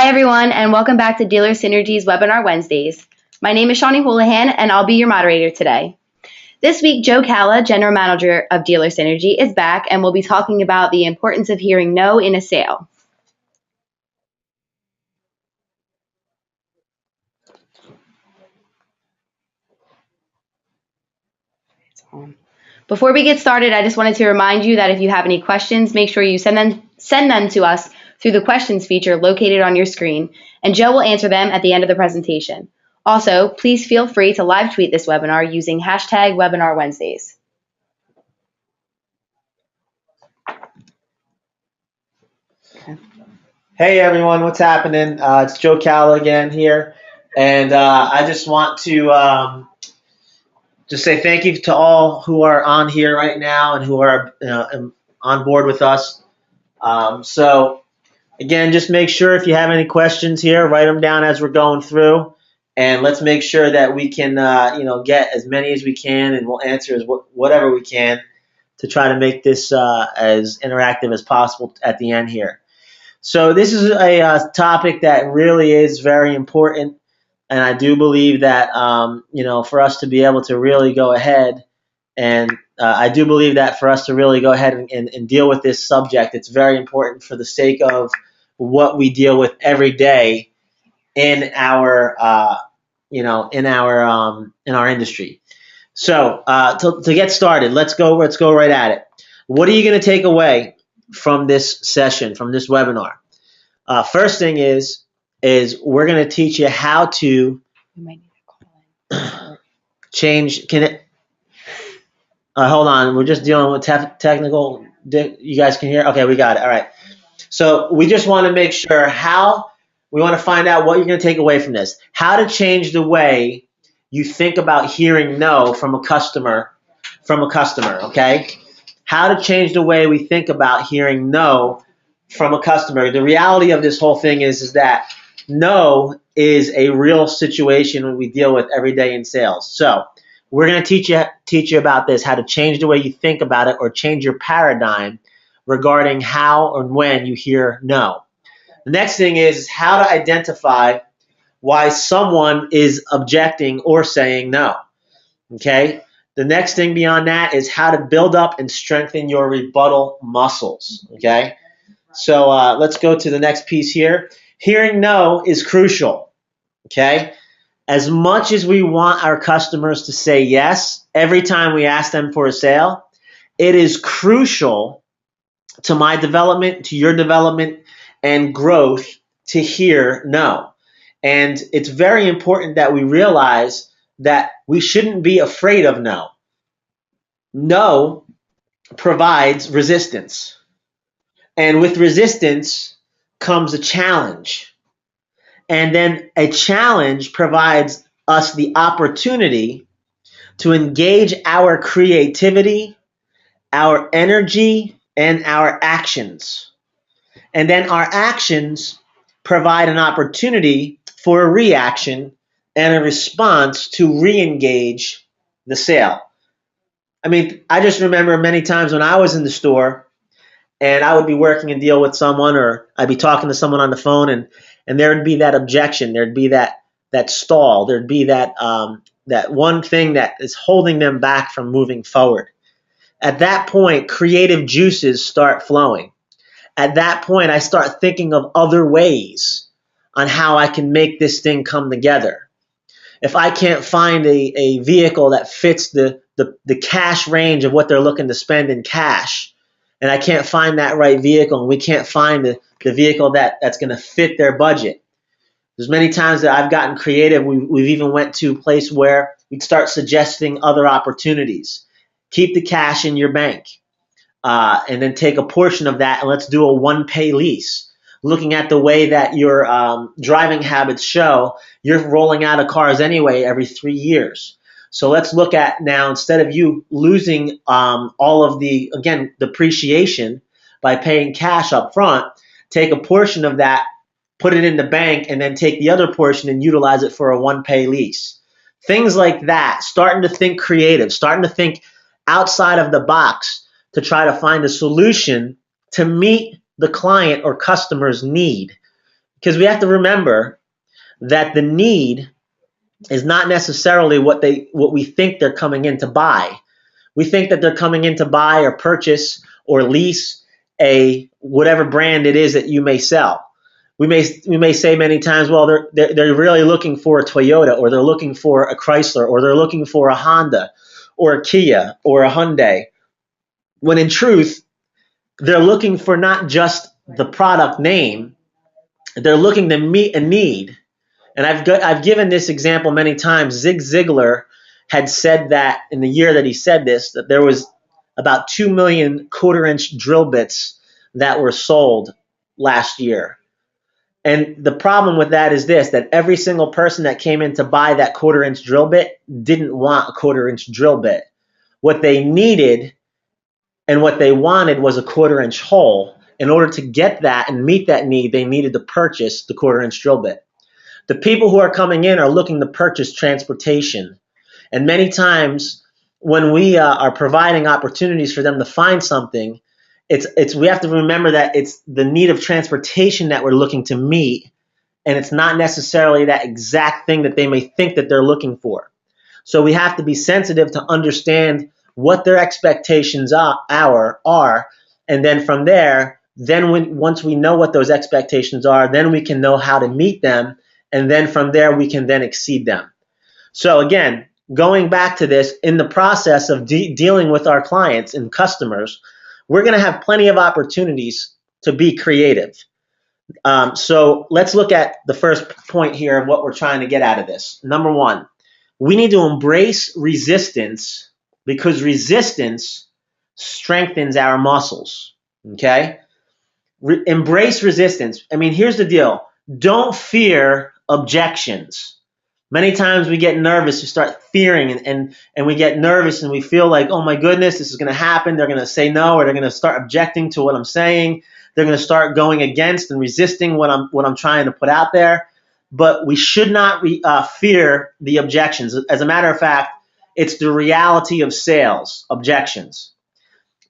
Hi, everyone, and welcome back to Dealer Synergy's Webinar Wednesdays. My name is Shawnee Houlihan, and I'll be your moderator today. This week, Joe Calla, General Manager of Dealer Synergy, is back and will be talking about the importance of hearing no in a sale. Before we get started, I just wanted to remind you that if you have any questions, make sure you send them to us through the questions feature located on your screen, and Joe will answer them at the end of the presentation. Also, please feel free to live tweet this webinar using hashtag Webinar Wednesdays. Hey everyone, what's happening? It's Joe Calla again here, and I just want to just say thank you to all who are on here right now and who are on board with us. So again, just make sure if you have any questions here, write them down as we're going through, and let's make sure that we can get as many as we can, and we'll answer whatever we can to try to make this as interactive as possible at the end here. So this is a topic that really is very important, and I do believe that for us to be able to really go ahead and I do believe that for us to really go ahead and deal with this subject, it's very important for the sake of what we deal with every day in our in our industry. So to get started, let's go right at it. What are you going to take away from this session, from this webinar? First thing is we're going to teach you how to change. Hold on, we're just dealing with technical. You guys can hear? Okay, we got it. All right. So we just want to make sure we want to find out what you're going to take away from this. How to change the way you think about hearing no from a customer. Okay. How to change the way we think about hearing no from a customer. The reality of this whole thing is that no is a real situation when we deal with every day in sales. So we're going to teach you about this, how to change the way you think about it or change your paradigm regarding how or when you hear no. The next thing is how to identify why someone is objecting or saying no. Okay? The next thing beyond that is how to build up and strengthen your rebuttal muscles. Okay? So let's go to the next piece here. Hearing no is crucial. Okay? As much as we want our customers to say yes every time we ask them for a sale, it is crucial to my development, to your development, and growth to hear no. And it's very important that we realize that we shouldn't be afraid of no. No provides resistance. And with resistance comes a challenge. And then a challenge provides us the opportunity to engage our creativity, our energy, and our actions. And then our actions provide an opportunity for a reaction and a response to re-engage the sale. I mean, I just remember many times when I was in the store and I would be working and deal with someone, or I'd be talking to someone on the phone, and there would be that objection, there'd be that stall, there'd be that one thing that is holding them back from moving forward. At that point, creative juices start flowing. At that point, I start thinking of other ways on how I can make this thing come together. If I can't find a vehicle that fits the cash range of what they're looking to spend in cash, and I can't find that right vehicle, and we can't find the vehicle that's going to fit their budget. There's many times that I've gotten creative. We've even went to a place where we'd start suggesting other opportunities. Keep the cash in your bank, and then take a portion of that, and let's do a one-pay lease. Looking at the way that your driving habits show, you're rolling out of cars anyway every 3 years. So let's look at now, instead of you losing all of the, again, depreciation by paying cash up front, take a portion of that, put it in the bank, and then take the other portion and utilize it for a one-pay lease. Things like that, starting to think creative, starting to think outside of the box to try to find a solution to meet the client or customer's need. because we have to remember that the need is not necessarily what we think they're coming in to buy. We think that they're coming in to buy or purchase or lease a whatever brand it is that you may sell. We may say many times, well, they're really looking for a Toyota, or they're looking for a Chrysler, or they're looking for a Honda or a Kia or a Hyundai. When in truth, they're looking for not just the product name, they're looking to meet a need. And I've given this example many times. Zig Ziglar had said that in the year that he said this, that there was about 2 million quarter-inch drill bits that were sold last year. And the problem with that is this, that every single person that came in to buy that quarter-inch drill bit didn't want a quarter-inch drill bit. What they needed and what they wanted was a quarter-inch hole. In order to get that and meet that need, they needed to purchase the quarter-inch drill bit. The people who are coming in are looking to purchase transportation. And many times when we are providing opportunities for them to find something, we have to remember that it's the need of transportation that we're looking to meet, and it's not necessarily that exact thing that they may think that they're looking for. So we have to be sensitive to understand what their expectations are, and then from there, once we know what those expectations are, then we can know how to meet them, and then from there we can then exceed them. So again, going back to this, in the process of dealing with our clients and customers, we're going to have plenty of opportunities to be creative. So let's look at the first point here of what we're trying to get out of this. Number one, we need to embrace resistance, because resistance strengthens our muscles. Okay? Embrace resistance. I mean, here's the deal. Don't fear objections. Many times we get nervous, we start fearing, and we get nervous and we feel like, oh my goodness, this is going to happen. They're going to say no, or they're going to start objecting to what I'm saying. They're going to start going against and resisting what I'm trying to put out there. But we should not fear the objections. As a matter of fact, it's the reality of sales, objections.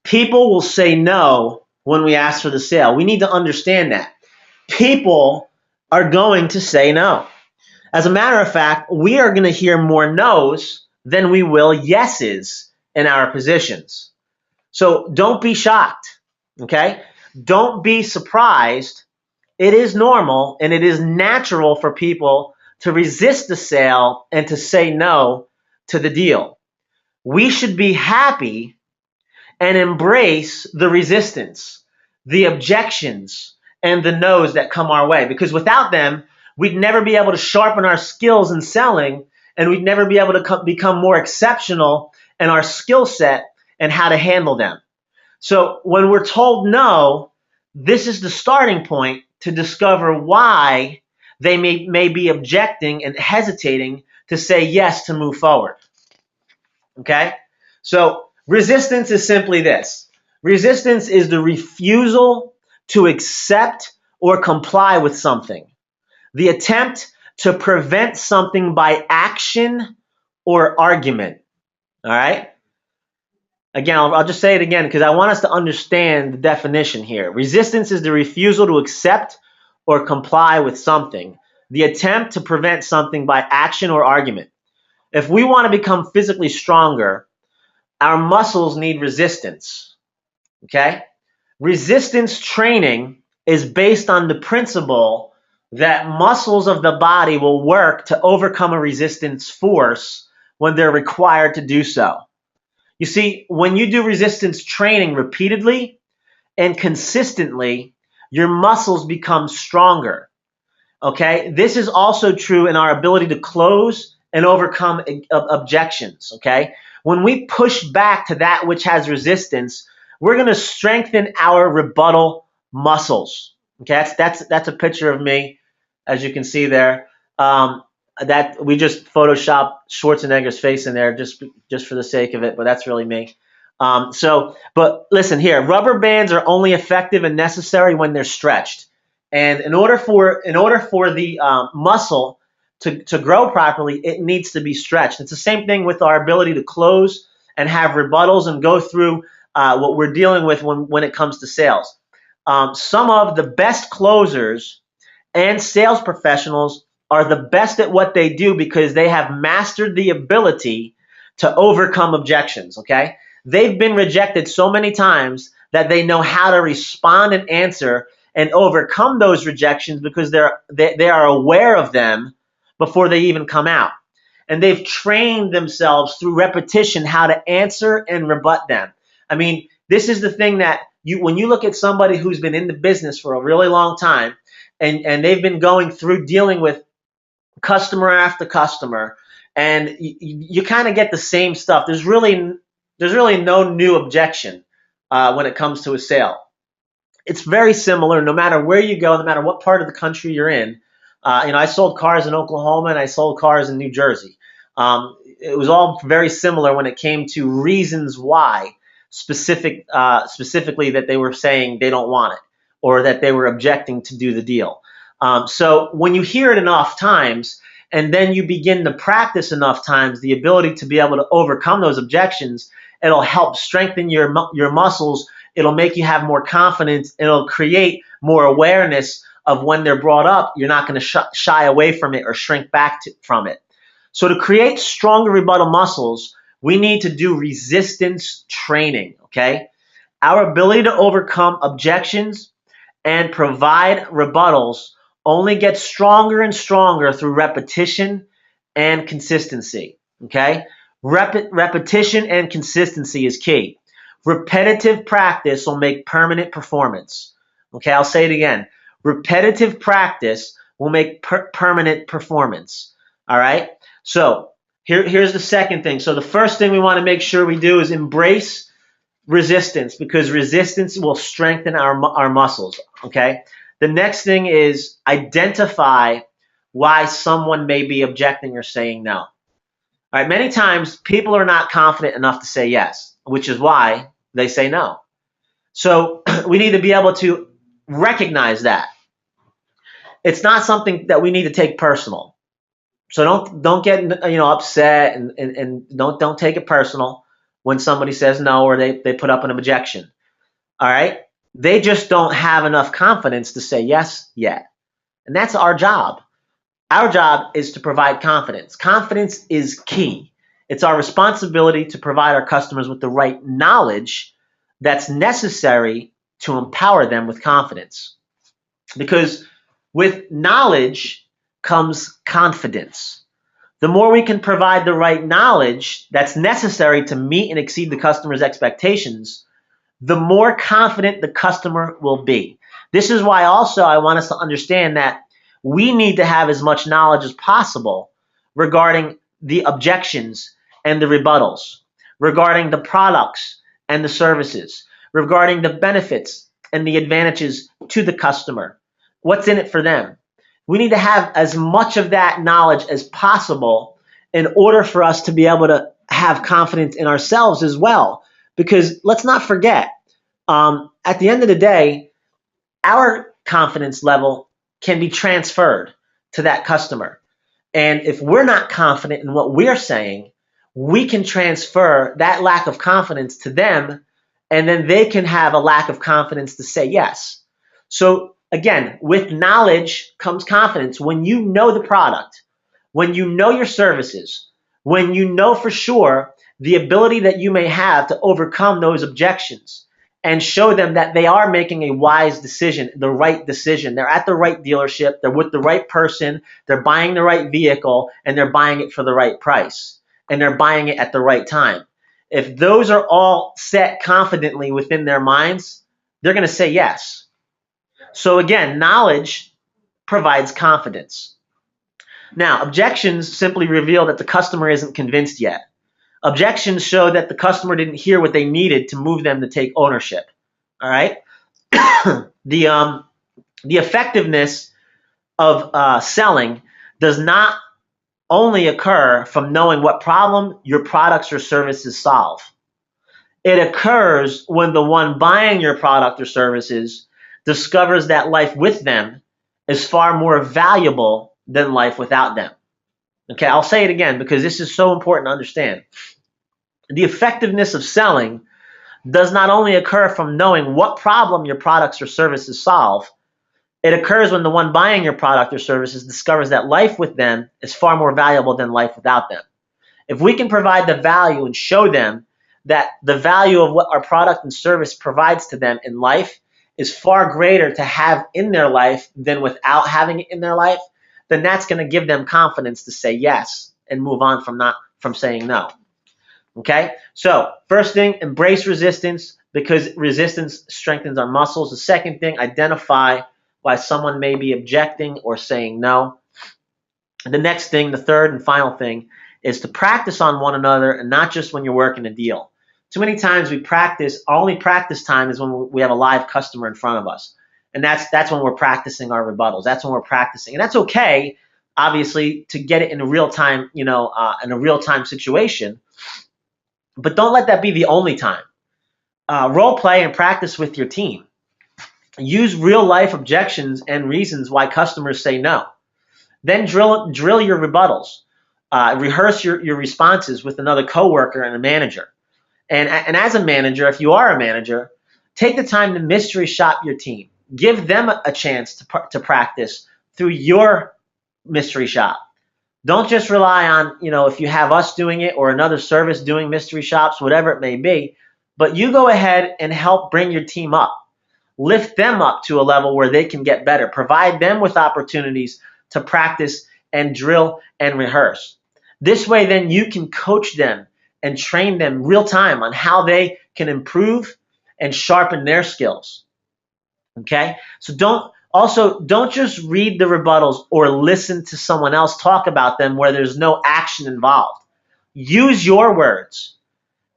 People will say no when we ask for the sale. We need to understand that. People are going to say no. As a matter of fact, we are going to hear more no's than we will yeses in our positions. So don't be shocked, okay? Don't be surprised. It is normal and it is natural for people to resist the sale and to say no to the deal. We should be happy and embrace the resistance, the objections, and the no's that come our way, because without them, we'd never be able to sharpen our skills in selling, and we'd never be able to become more exceptional in our skill set and how to handle them. So when we're told no, this is the starting point to discover why they may be objecting and hesitating to say yes to move forward. Okay? So resistance is simply this. Resistance is the refusal to accept or comply with something. The attempt to prevent something by action or argument. All right? Again, I'll just say it again because I want us to understand the definition here. Resistance is the refusal to accept or comply with something. The attempt to prevent something by action or argument. If we want to become physically stronger, our muscles need resistance. Okay? Resistance training is based on the principle that muscles of the body will work to overcome a resistance force when they're required to do so. You see, when you do resistance training repeatedly and consistently, your muscles become stronger. Okay? This is also true in our ability to close and overcome objections. Okay? When we push back to that which has resistance, we're going to strengthen our rebuttal muscles. Okay? That's a picture of me, as you can see there. That we just photoshopped Schwarzenegger's face in there just for the sake of it, but that's really me. But listen here, rubber bands are only effective and necessary when they're stretched. And in order for the muscle to grow properly, it needs to be stretched. It's the same thing with our ability to close and have rebuttals and go through what we're dealing with when it comes to sales. Some of the best closers and sales professionals are the best at what they do because they have mastered the ability to overcome objections, okay? They've been rejected so many times that they know how to respond and answer and overcome those rejections because they are aware of them before they even come out. And they've trained themselves through repetition how to answer and rebut them. I mean, this is the thing that when you look at somebody who's been in the business for a really long time and they've been going through dealing with customer after customer, and you kind of get the same stuff. There's really no new objection when it comes to a sale. It's very similar no matter where you go, no matter what part of the country you're in. I sold cars in Oklahoma and I sold cars in New Jersey. It was all very similar when it came to reasons why specifically that they were saying they don't want it or that they were objecting to do the deal. So when you hear it enough times and then you begin to practice enough times the ability to be able to overcome those objections, it'll help strengthen your muscles. It'll make you have more confidence. It'll create more awareness of when they're brought up. You're not going to shy away from it or shrink back from it. So to create stronger rebuttal muscles, we need to do resistance training, okay? Our ability to overcome objections and provide rebuttals only gets stronger and stronger through repetition and consistency, okay? Repetition and consistency is key. Repetitive practice will make permanent performance. Okay, I'll say it again. Repetitive practice will make permanent performance. All right? So here's the second thing. So the first thing we want to make sure we do is embrace resistance because resistance will strengthen our muscles. Okay? The next thing is identify why someone may be objecting or saying no. All right, many times people are not confident enough to say yes, which is why they say no. So we need to be able to recognize that. It's not something that we need to take personal. So don't get upset and don't take it personal when somebody says no or they put up an objection. All right? They just don't have enough confidence to say yes yet. And that's our job. Our job is to provide confidence. Confidence is key. It's our responsibility to provide our customers with the right knowledge that's necessary to empower them with confidence. Because with knowledge comes confidence. The more we can provide the right knowledge that's necessary to meet and exceed the customer's expectations, the more confident the customer will be. This is why also I want us to understand that we need to have as much knowledge as possible regarding the objections and the rebuttals, regarding the products and the services, regarding the benefits and the advantages to the customer. What's in it for them? We need to have as much of that knowledge as possible in order for us to be able to have confidence in ourselves as well. Because let's not forget, at the end of the day, our confidence level can be transferred to that customer. And if we're not confident in what we're saying, we can transfer that lack of confidence to them, and then they can have a lack of confidence to say yes. So again, with knowledge comes confidence. When you know the product, when you know your services, when you know for sure the ability that you may have to overcome those objections and show them that they are making a wise decision, the right decision. They're at the right dealership, they're with the right person, they're buying the right vehicle, and they're buying it for the right price, and they're buying it at the right time. If those are all set confidently within their minds, they're going to say yes. So again, knowledge provides confidence. Now, objections simply reveal that the customer isn't convinced yet. Objections show that the customer didn't hear what they needed to move them to take ownership. All right? The effectiveness of selling does not only occur from knowing what problem your products or services solve. It occurs when the one buying your product or services discovers that life with them is far more valuable than life without them. Okay, I'll say it again because this is so important to understand. The effectiveness of selling does not only occur from knowing what problem your products or services solve, It occurs when the one buying your product or services discovers that life with them is far more valuable than life without them. If we can provide the value and show them that the value of what our product and service provides to them in life is far greater to have in their life than without having it in their life, then that's going to give them confidence to say yes and move on from saying no. Okay? So, first thing, embrace resistance because resistance strengthens our muscles. The second thing, identify why someone may be objecting or saying no. And the next thing, the third and final thing, is to practice on one another and not just when you're working a deal. Too many times we practice, our only practice time is when we have a live customer in front of us. And that's when we're practicing our rebuttals. That's when we're practicing. And that's okay, obviously, to get it in a real time, in a real time situation. But don't let that be the only time. Role play and practice with your team. Use real life objections and reasons why customers say no. Then drill your rebuttals. Rehearse your responses with another coworker and a manager. And as a manager, if you are a manager, take the time to mystery shop your team. Give them a chance to practice through your mystery shop. Don't just rely on, if you have us doing it or another service doing mystery shops, whatever it may be, but you go ahead and help bring your team up. Lift them up to a level where they can get better. Provide them with opportunities to practice and drill and rehearse. This way, then you can coach them and train them real time on how they can improve and sharpen their skills. Okay? So don't just read the rebuttals or listen to someone else talk about them where there's no action involved. Use your words.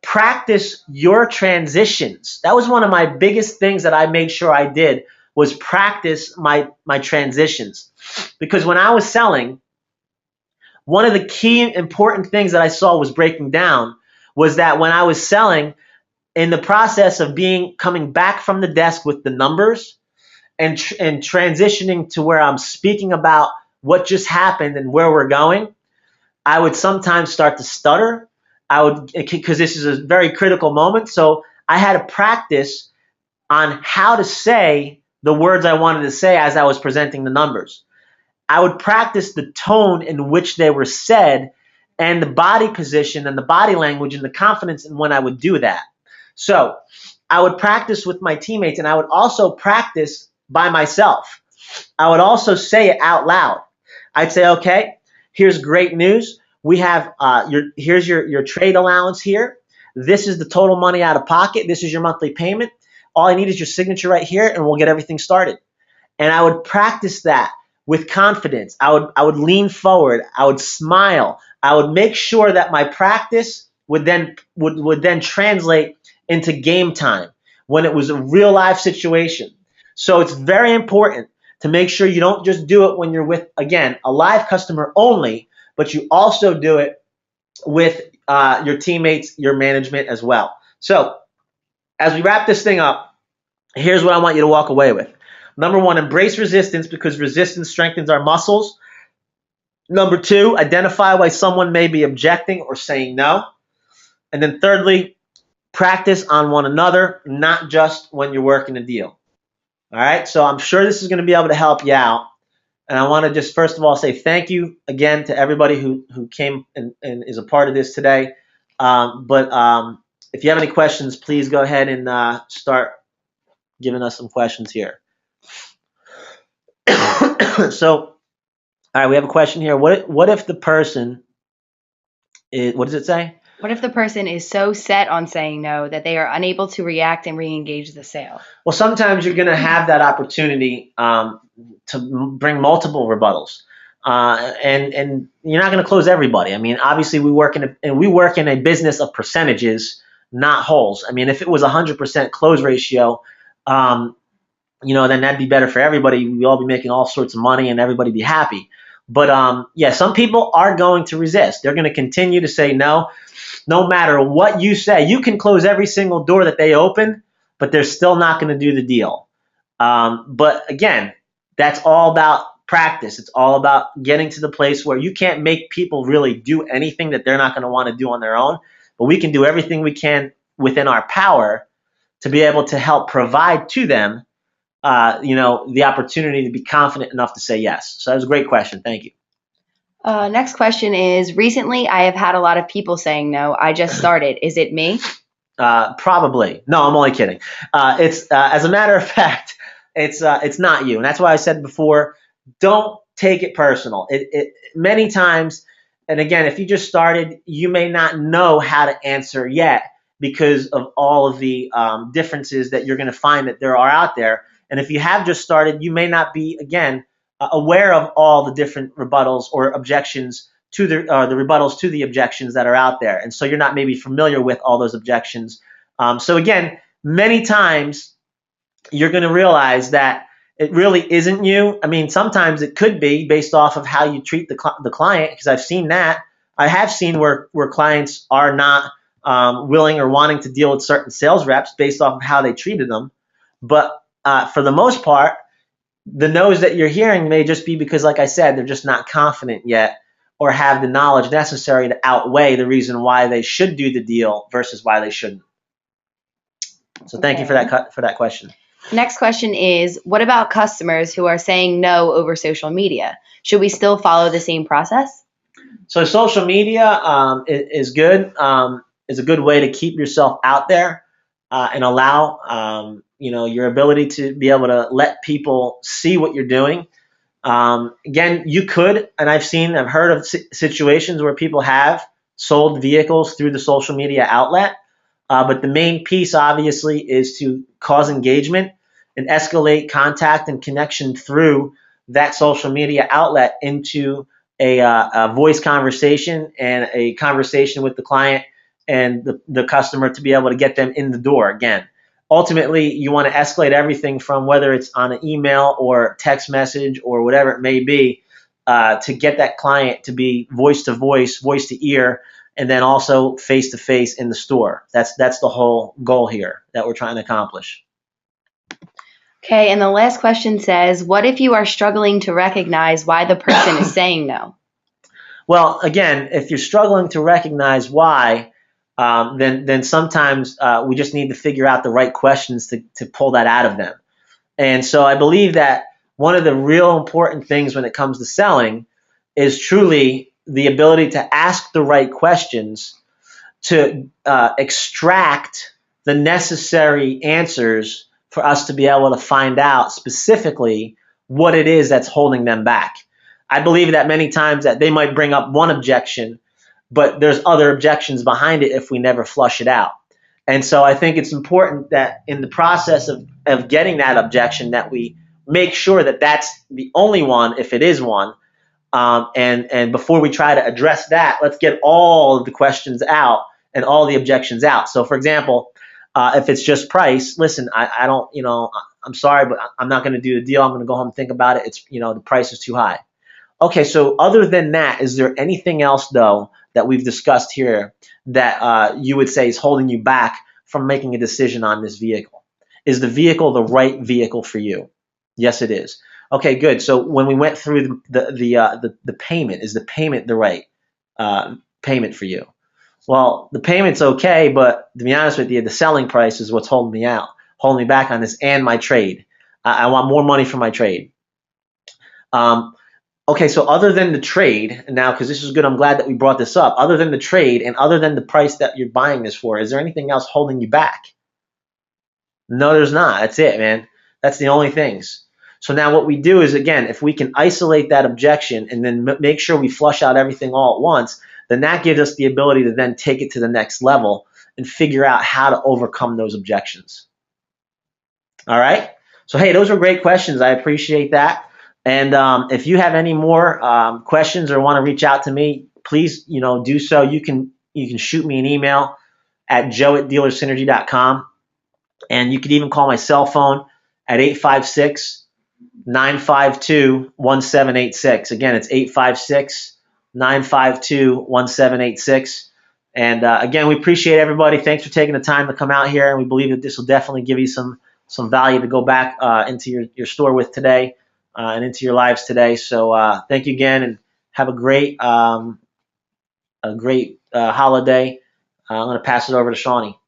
Practice your transitions. That was one of my biggest things that I made sure I did was practice my transitions. Because when I was selling, one of the key important things that I saw was breaking down was that when I was selling, in the process of coming back from the desk with the numbers and transitioning to where I'm speaking about what just happened and where we're going, I would sometimes start to stutter. Because this is a very critical moment. So I had to practice on how to say the words I wanted to say as I was presenting the numbers. I would practice the tone in which they were said and the body position and the body language and the confidence in when I would do that. So I would practice with my teammates and I would also practice by myself. I would also say it out loud. I'd say, okay, here's great news. We have here's your trade allowance here. This is the total money out of pocket. This is your monthly payment. All I need is your signature right here, and we'll get everything started. And I would practice that with confidence. I would lean forward. I would smile. I would make sure that my practice would then translate into game time when it was a real life situation. So it's very important to make sure you don't just do it when you're with, again, a live customer only, but you also do it with your teammates, your management as well. So as we wrap this thing up, here's what I want you to walk away with. Number one, embrace resistance because resistance strengthens our muscles. Number two, identify why someone may be objecting or saying no. And then thirdly, practice on one another, not just when you're working a deal. All right, so I'm sure this is going to be able to help you out. And I want to just first of all say thank you again to everybody who came and is a part of this today. But if you have any questions, please go ahead and start giving us some questions here. So, all right, we have a question here. What if the person is, what does it say? What if the person is so set on saying no that they are unable to react and re-engage the sale? Well, sometimes you're going to have that opportunity to bring multiple rebuttals, and you're not going to close everybody. I mean, obviously, we work in a business of percentages, not wholes. I mean, if it was 100% close ratio, then that'd be better for everybody. We'd all be making all sorts of money, and everybody be happy. But some people are going to resist. They're going to continue to say no. No matter what you say, you can close every single door that they open, but they're still not going to do the deal. But again, that's all about practice. It's all about getting to the place where you can't make people really do anything that they're not going to want to do on their own, but we can do everything we can within our power to be able to help provide to them the opportunity to be confident enough to say yes. So that was a great question. Thank you. Next question is, recently I have had a lot of people saying no. I just started. Is it me? Probably. No, I'm only kidding. It's as a matter of fact, it's not you, and that's why I said before, don't take it personal. It many times, and again, if you just started, you may not know how to answer yet because of all of the differences that you're going to find that there are out there. And if you have just started, you may not be again aware of all the different rebuttals or objections to the rebuttals to the objections that are out there, and so you're not maybe familiar with all those objections. So again, many times you're going to realize that it really isn't you. I mean, sometimes it could be based off of how you treat the client, because I've seen that. I have seen where clients are not willing or wanting to deal with certain sales reps based off of how they treated them. But for the most part, the no's that you're hearing may just be because, like I said, they're just not confident yet or have the knowledge necessary to outweigh the reason why they should do the deal versus why they shouldn't. So thank you for that question. Next question is, what about customers who are saying no over social media? Should we still follow the same process? So social media is good. Is a good way to keep yourself out there and allow your ability to be able to let people see what you're doing. Again, you could, and I've heard of situations where people have sold vehicles through the social media outlet. But the main piece, obviously, is to cause engagement and escalate contact and connection through that social media outlet into a voice conversation and a conversation with the client and the customer to be able to get them in the door again. Ultimately, you want to escalate everything from whether it's on an email or text message or whatever it may be to get that client to be voice to voice, voice to ear, and then also face to face in the store. That's the whole goal here that we're trying to accomplish. Okay, and the last question says, what if you are struggling to recognize why the person is saying no? Well, again, if you're struggling to recognize why, then sometimes we just need to figure out the right questions to pull that out of them. And so I believe that one of the real important things when it comes to selling is truly the ability to ask the right questions to extract the necessary answers for us to be able to find out specifically what it is that's holding them back. I believe that many times that they might bring up one objection, but there's other objections behind it if we never flush it out. And so I think it's important that in the process of getting that objection that we make sure that that's the only one, if it is one. And before we try to address that, let's get all of the questions out and all the objections out. So for example, if it's just price, listen, I don't, I'm sorry, but I'm not going to do the deal. I'm going to go home and think about it. It's, the price is too high. Okay, so other than that, is there anything else though that we've discussed here that you would say is holding you back from making a decision on this vehicle? Is the vehicle the right vehicle for you? Yes, it is. Okay, good. So when we went through the payment, is the payment the right payment for you? Well, the payment's okay, but to be honest with you, the selling price is what's holding me back on this, and my trade. I want more money for my trade. Okay, so other than the trade, now because this is good, I'm glad that we brought this up. Other than the trade and other than the price that you're buying this for, is there anything else holding you back? No, there's not. That's it, man. That's the only things. So now what we do is, again, if we can isolate that objection and then make sure we flush out everything all at once, then that gives us the ability to then take it to the next level and figure out how to overcome those objections. All right? So, hey, those were great questions. I appreciate that. And if you have any more questions or want to reach out to me, please, do so. You can shoot me an email at joe@dealersynergy.com. And you can even call my cell phone at 856-952-1786. Again, it's 856-952-1786. And again, we appreciate everybody. Thanks for taking the time to come out here. And we believe that this will definitely give you some value to go back into your store with today and into your lives today. So thank you again, and have a great holiday. I'm going to pass it over to Shawnee.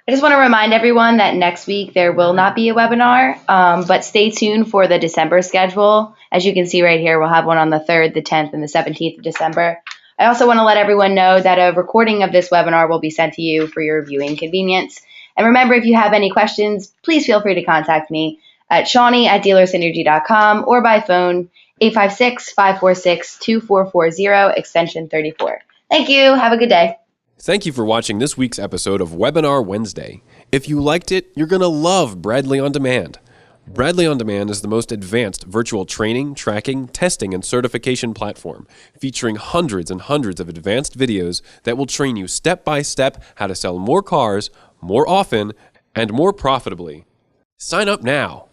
I just want to remind everyone that next week there will not be a webinar, but stay tuned for the December schedule. As you can see right here, we'll have one on the 3rd, the 10th, and the 17th of December. I also want to let everyone know that a recording of this webinar will be sent to you for your viewing convenience. And remember, if you have any questions, please feel free to contact me at shawnee@dealersynergy.com or by phone 856-546-2440, extension 34. Thank you. Have a good day. Thank you for watching this week's episode of Webinar Wednesday. If you liked it, you're going to love Bradley On Demand. Bradley On Demand is the most advanced virtual training, tracking, testing, and certification platform, featuring hundreds and hundreds of advanced videos that will train you step by step how to sell more cars, more often, and more profitably. Sign up now